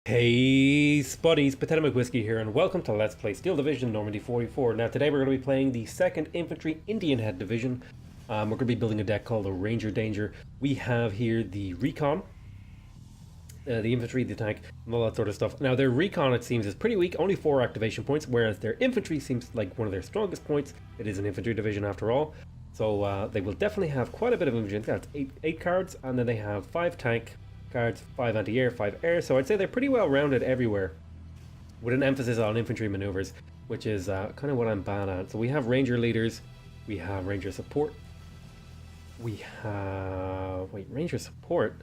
Hey Spuddies, Potato Whiskey here, and welcome to Let's Play Steel Division Normandy 44. Now today we're going to be playing the 2nd Infantry Indianhead Division. We're going to be building a deck called the Ranger Danger. We have here the Recon, the Infantry, the tank, and all that sort of stuff. Now their Recon, it seems, is pretty weak, only 4 activation points, whereas their Infantry seems like one of their strongest points. It is an Infantry division after all. So they will definitely have quite a bit of infantry. That's 8 cards, and then they have 5 tank cards, 5 anti-air, 5 air, so I'd say they're pretty well rounded everywhere, with an emphasis on infantry maneuvers, which is kind of what I'm bad at. So we have ranger leaders, we have ranger support, we have... wait, ranger support?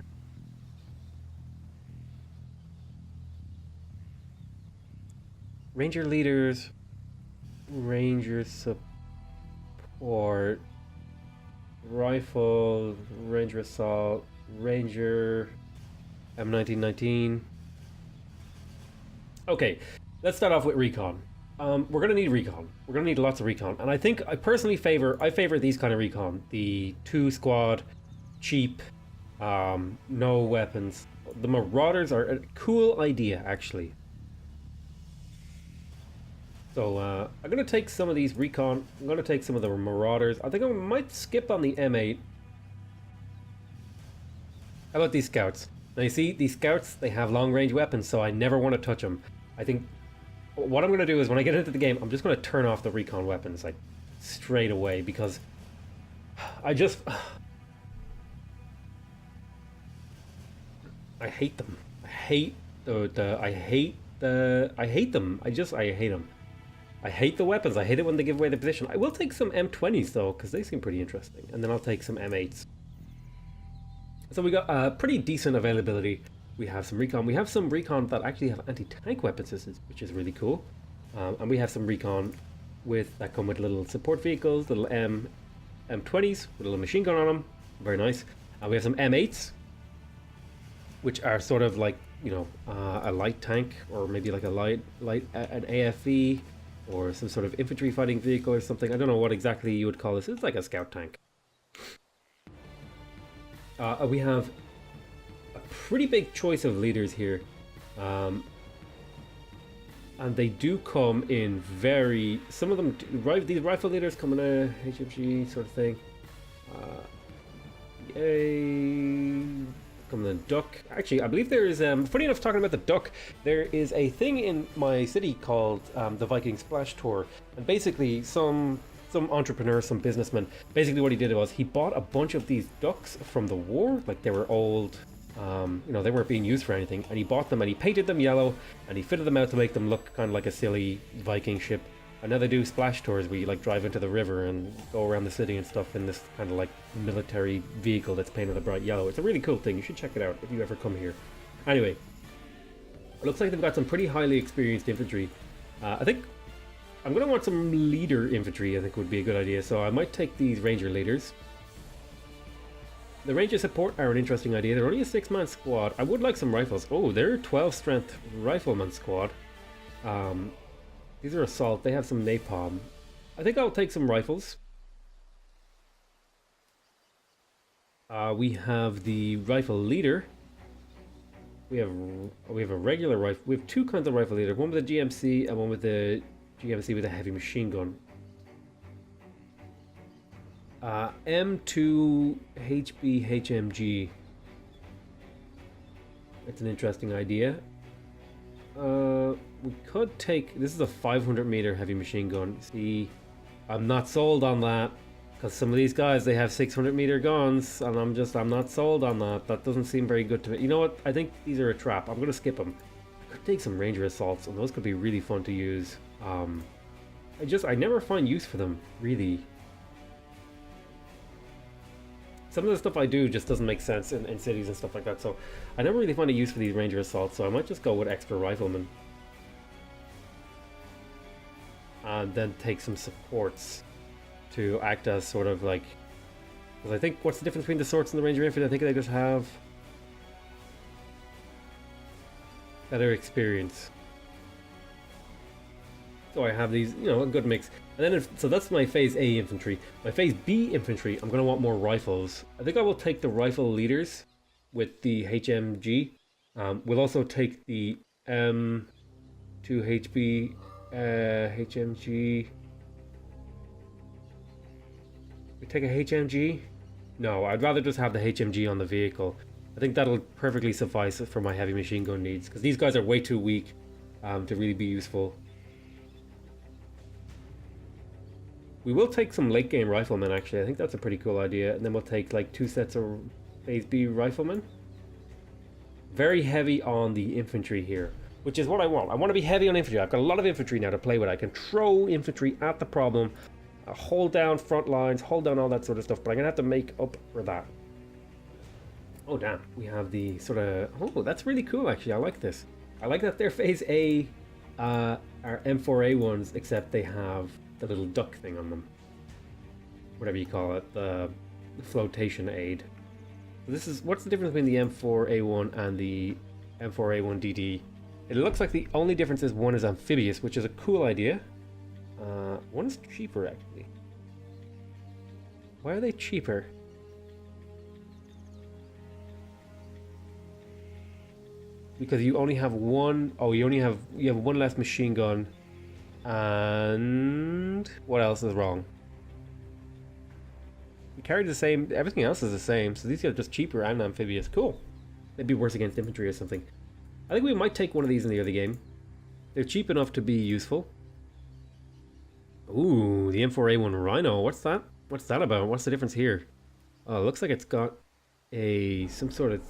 Ranger leaders, ranger support, rifle, ranger assault, ranger... M1919. Okay, let's start off with recon. We're gonna need recon. We're gonna need lots of recon, and I think I personally favor these kind of recon. The 2 squad, cheap, no weapons. The Marauders are a cool idea, actually. So I'm gonna take some of these recon. I'm gonna take some of the Marauders. I think I might skip on the M8. How about these scouts? Now you see, these scouts, they have long-range weapons, so I never want to touch them. I think what I'm going to do is when I get into the game, I'm just going to turn off the recon weapons, like, straight away, because I just... I hate them. I hate I hate them. I hate them. I hate the weapons. I hate it when they give away the position. I will take some M20s, though, because they seem pretty interesting. And then I'll take some M8s. So we got pretty decent availability. We have some recon. We have some recon that actually have anti-tank weapons, which is really cool. And we have some recon that come with little support vehicles, little M20s with a little machine gun on them. Very nice. And we have some M8s, which are sort of like, you know, a light tank, or maybe like an AFV, or some sort of infantry fighting vehicle or something. I don't know what exactly you would call this. It's like a scout tank. We have a pretty big choice of leaders here, and they do come in very... some of them, these rifle leaders come in a HMG sort of thing. Yay! Come in a duck. Actually, I believe there is, funny enough, talking about the duck, there is a thing in my city called the Viking Splash Tour, and basically some entrepreneur, some businessman, basically what he did was he bought a bunch of these ducks from the war, like they were old, you know, they weren't being used for anything, and he bought them and he painted them yellow and he fitted them out to make them look kind of like a silly Viking ship. And now they do splash tours where you like drive into the river and go around the city and stuff in this kind of like military vehicle that's painted a bright yellow. It's a really cool thing. You should check it out if you ever come here. Anyway, it looks like they've got some pretty highly experienced infantry. I think I'm going to want some leader infantry, I think would be a good idea, so I might take these ranger leaders. The ranger support are an interesting idea. They're only a 6-man squad. I would like some rifles. Oh, they're a 12 strength rifleman squad. These are assault. They have some napalm. I think I'll take some rifles. We have the rifle leader. We have a regular rifle. We have 2 kinds of rifle leader. One with a GMC and one with the GMC with a heavy machine gun. M2 HB HMG. That's an interesting idea. We could take... this is a 500-meter heavy machine gun. See, I'm not sold on that, because some of these guys, they have 600-meter guns, and I'm not sold on that. That doesn't seem very good to me. You know what? I think these are a trap. I'm going to skip them. I could take some ranger assaults, and those could be really fun to use. I never find use for them, really. Some of the stuff I do just doesn't make sense in cities and stuff like that, so I never really find a use for these ranger assaults, so I might just go with extra riflemen. And then take some supports to act as sort of like... because I think, what's the difference between the sorts and the ranger infantry? I think they just have better experience. So I have these, you know, a good mix. And then, so that's my Phase A infantry. My Phase B infantry, I'm going to want more rifles. I think I will take the rifle leaders with the HMG. We'll also take the 2 HB, HMG. We take a HMG? No, I'd rather just have the HMG on the vehicle. I think that'll perfectly suffice for my heavy machine gun needs, because these guys are way too weak to really be useful. We will take some late game riflemen, actually. I think that's a pretty cool idea. And then we'll take like 2 sets of Phase B riflemen. Very heavy on the infantry here, which is what I want. I want to be heavy on infantry. I've got a lot of infantry now to play with. I can throw infantry at the problem, hold down front lines, hold down all that sort of stuff, but I'm going to have to make up for that. Oh, damn. We have the sort of... Oh, that's really cool, actually. I like this. I like that they're Phase A are M4A ones, except they have the little duck thing on them. Whatever you call it. The flotation aid. This is... What's the difference between the M4A1 and the M4A1DD? It looks like the only difference is one is amphibious, which is a cool idea. One is cheaper, actually. Why are they cheaper? Because you only have one... Oh, you have one less machine gun. And... What else is wrong? You carry the same... Everything else is the same. So these are just cheaper and amphibious. Cool. They'd be worse against infantry or something. I think we might take one of these in the early game. They're cheap enough to be useful. Ooh, the M4A1 Rhino. What's that? What's that about? What's the difference here? Oh, it looks like it's got some sort of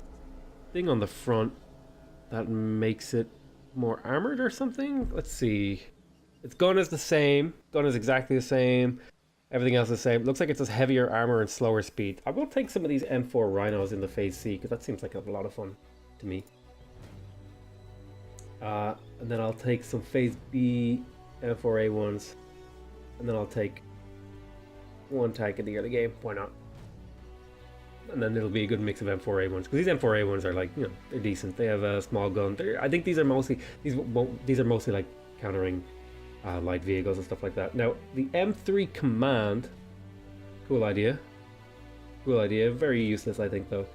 thing on the front that makes it more armored or something. Let's see. Its gun is the same. Gun is exactly the same. Everything else is the same. Looks like it's just heavier armor and slower speed. I will take some of these M4 Rhinos in the Phase C, because that seems like a lot of fun to me. And then I'll take some Phase B M4A1s. And then I'll take one tank in the early game. Why not? And then it'll be a good mix of M4A1s, because these M4A1s are like, you know, they're decent. They have a small gun. I think these are mostly like countering light vehicles and stuff like that. Now the M3 Command, cool idea. Cool idea. Very useless, I think, though.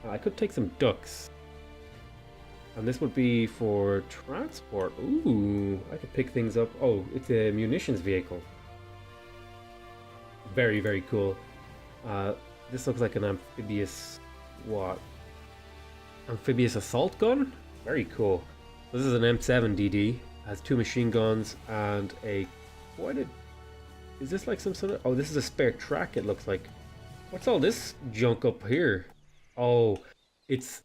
I could take some ducks, and this would be for transport. Ooh, I could pick things up. Oh, it's a munitions vehicle. Very, very cool. This looks like an amphibious... What? Amphibious assault gun? Very cool. This is an M7 DD. Has 2 machine guns and a... Is this like some sort of... Oh, this is a spare track, it looks like. What's all this junk up here? Oh, it's...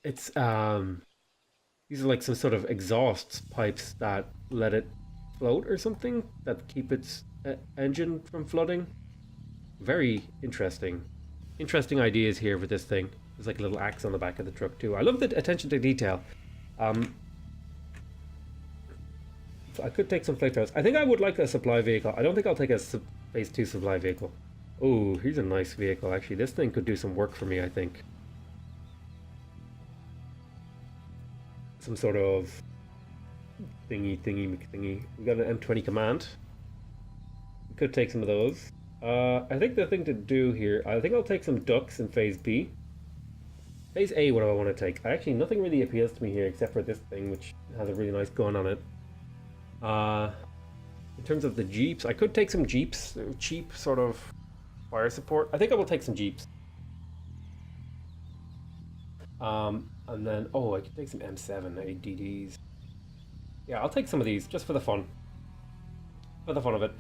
These are like some sort of exhaust pipes that let it float or something, that keep its engine from flooding. Very interesting. Interesting ideas here with this thing. There's like a little axe on the back of the truck too. I love the attention to detail. So I could take some flamethrowers. I think I would like a supply vehicle. I don't think I'll take a Phase 2 supply vehicle. Oh, here's a nice vehicle actually. This thing could do some work for me, I think. Some sort of thingy. We got an M20 Command. We could take some of those. I think the thing to do here, I think I'll take some ducks in Phase B. Phase A, what do I want to take? Actually, nothing really appeals to me here except for this thing, which has a really nice gun on it. In terms of the Jeeps, I could take some Jeeps, cheap sort of fire support. I think I will take some Jeeps. And then, oh, I could take some M7 ADDs. Yeah, I'll take some of these just for the fun. For the fun of it.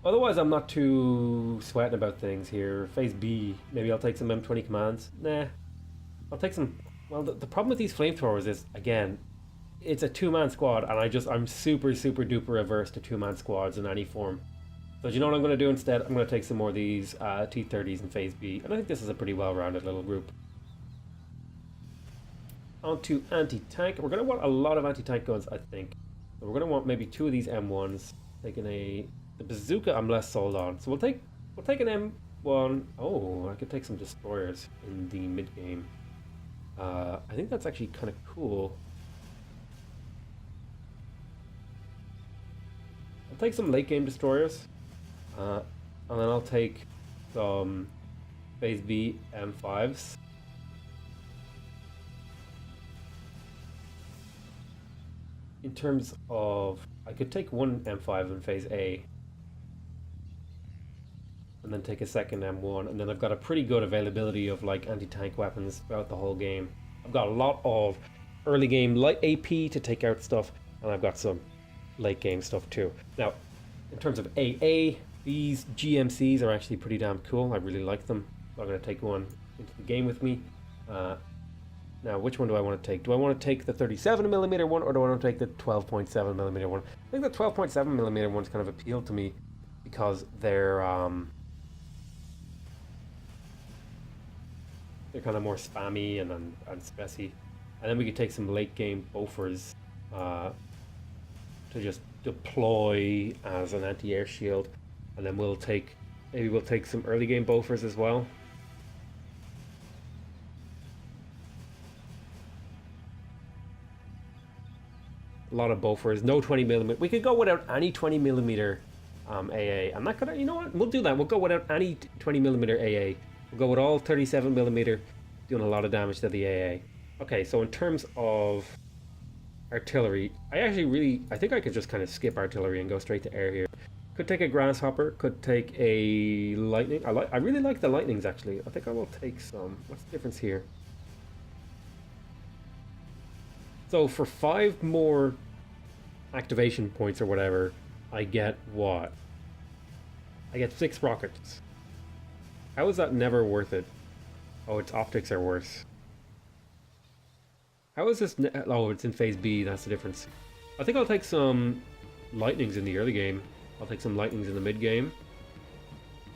Otherwise, I'm not too sweating about things here. Phase B, maybe I'll take some M20 Commands. Nah, I'll take some... Well, the problem with these flamethrowers is, again, it's a 2-man squad, and I'm super, super duper averse to 2-man squads in any form. So do you know what I'm going to do instead? I'm going to take some more of these T-30s in Phase B, and I think this is a pretty well-rounded little group. On to anti-tank. We're going to want a lot of anti-tank guns, I think. So we're going to want maybe 2 of these M1s. Taking the bazooka I'm less sold on. So we'll take an M1. Oh, I could take some destroyers in the mid-game. I think that's actually kind of cool. I'll take some late-game destroyers. And then I'll take some Phase B M5s. in terms of, I could take one M5 in phase A, and then take a second M1, and then I've got a pretty good availability of like anti-tank weapons throughout the whole game. I've got a lot of early game light AP to take out stuff, and I've got some late game stuff too. Now, in terms of AA, these GMCs are actually pretty damn cool. I really like them. So I'm going to take one into the game with me. Now, which one do I want to take? Do I want to take the 37mm one, or do I want to take the 12.7mm one? I think the 12.7mm one's kind of appealed to me because they're kind of more spammy and spessy. And then we could take some late game Bofors to just deploy as an anti-air shield, and then maybe we'll take some early game Bofors as well. A lot of Bofors, no 20mm. We could go without any 20mm AA. I'm not gonna, you know what? We'll do that. We'll go without any 20mm AA. We'll go with all 37mm, doing a lot of damage to the AA. Okay, so in terms of artillery, I think I could just kind of skip artillery and go straight to air here. Could take a Grasshopper, could take a Lightning. I really like the Lightnings actually. I think I will take some. What's the difference here? So for 5 more activation points or whatever, I get what? I get 6 rockets. How is that never worth it? Oh, its optics are worse. How is this? Oh, it's in phase B, that's the difference. I think I'll take some Lightnings in the early game. I'll take some Lightnings in the mid game.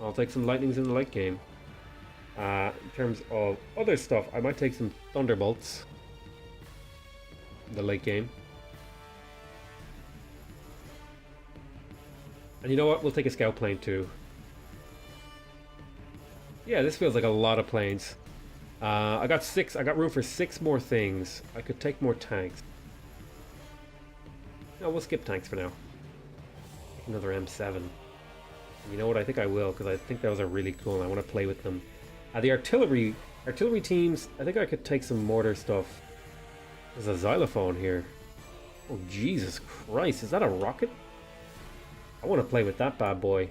I'll take some Lightnings in the late game. In terms of other stuff, I might take some Thunderbolts in the late game. And you know what? We'll take a Scout Plane too. Yeah, this feels like a lot of planes. I got room for 6 more things. I could take more tanks. No, we'll skip tanks for now. Another M7. And you know what? I think I will, because I think those are really cool and I want to play with them. The artillery teams, I think I could take some mortar stuff. There's a xylophone here. Oh, Jesus Christ. Is that a rocket? I want to play with that bad boy.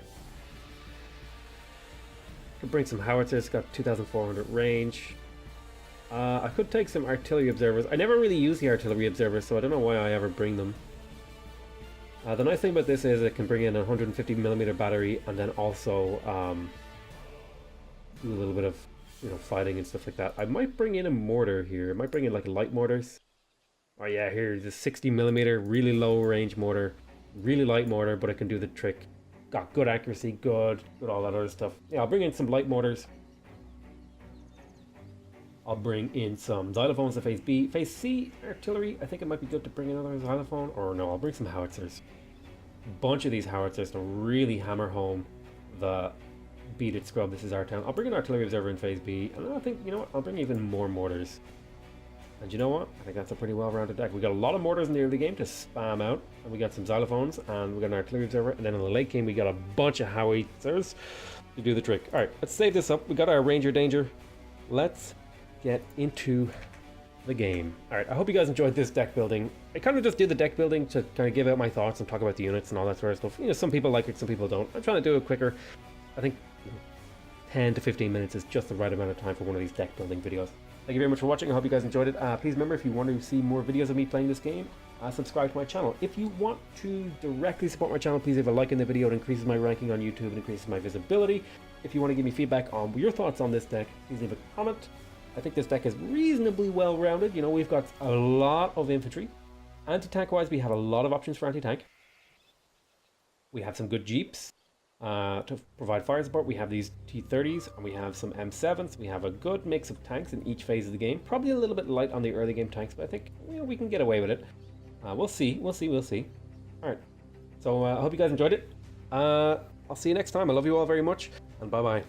Could bring some howitzers, got 2,400 range. I could take some artillery observers. I never really use the artillery observers, so I don't know why I ever bring them. The nice thing about this is it can bring in a 150mm battery, and then also do a little bit of, you know, fighting and stuff like that. I might bring in a mortar here. I might bring in like light mortars. Oh yeah, here's a 60mm, really low range mortar, really light mortar, but it can do the trick. Got good accuracy, good all that other stuff. Yeah, I'll bring in some light mortars. I'll bring in some xylophones to phase B. Phase C, artillery, I think it might be good to bring another xylophone. Or no, I'll bring some howitzers. A bunch of these howitzers to really hammer home the beat it scrub, this is our town. I'll bring an artillery observer in phase B. And I think, you know what, I'll bring even more mortars. And you know what? I think that's a pretty well-rounded deck. We got a lot of mortars in the early game to spam out. And we got some xylophones, and we got an artillery observer. And then in the late game, we got a bunch of howitzers to do the trick. All right, let's save this up. We got our Ranger Danger. Let's get into the game. All right, I hope you guys enjoyed this deck building. I kind of just did the deck building to kind of give out my thoughts and talk about the units and all that sort of stuff. You know, some people like it, some people don't. I'm trying to do it quicker. I think 10 to 15 minutes is just the right amount of time for one of these deck building videos. Thank you very much for watching. I hope you guys enjoyed it. Please remember, if you want to see more videos of me playing this game, subscribe to my channel. If you want to directly support my channel, please leave a like in the video. It increases my ranking on YouTube and increases my visibility. If you want to give me feedback on your thoughts on this deck, please leave a comment. I think this deck is reasonably well rounded. You know, we've got a lot of infantry. Anti-tank wise, we have a lot of options for anti-tank. We have some good jeeps to provide fire support. We have these T-30s and we have some M7s. We have a good mix of tanks in each phase of the game. Probably a little bit light on the early game tanks, but I think, you know, we can get away with it. We'll see. All right. So I hope you guys enjoyed it. I'll see you next time. I love you all very much, and bye-bye.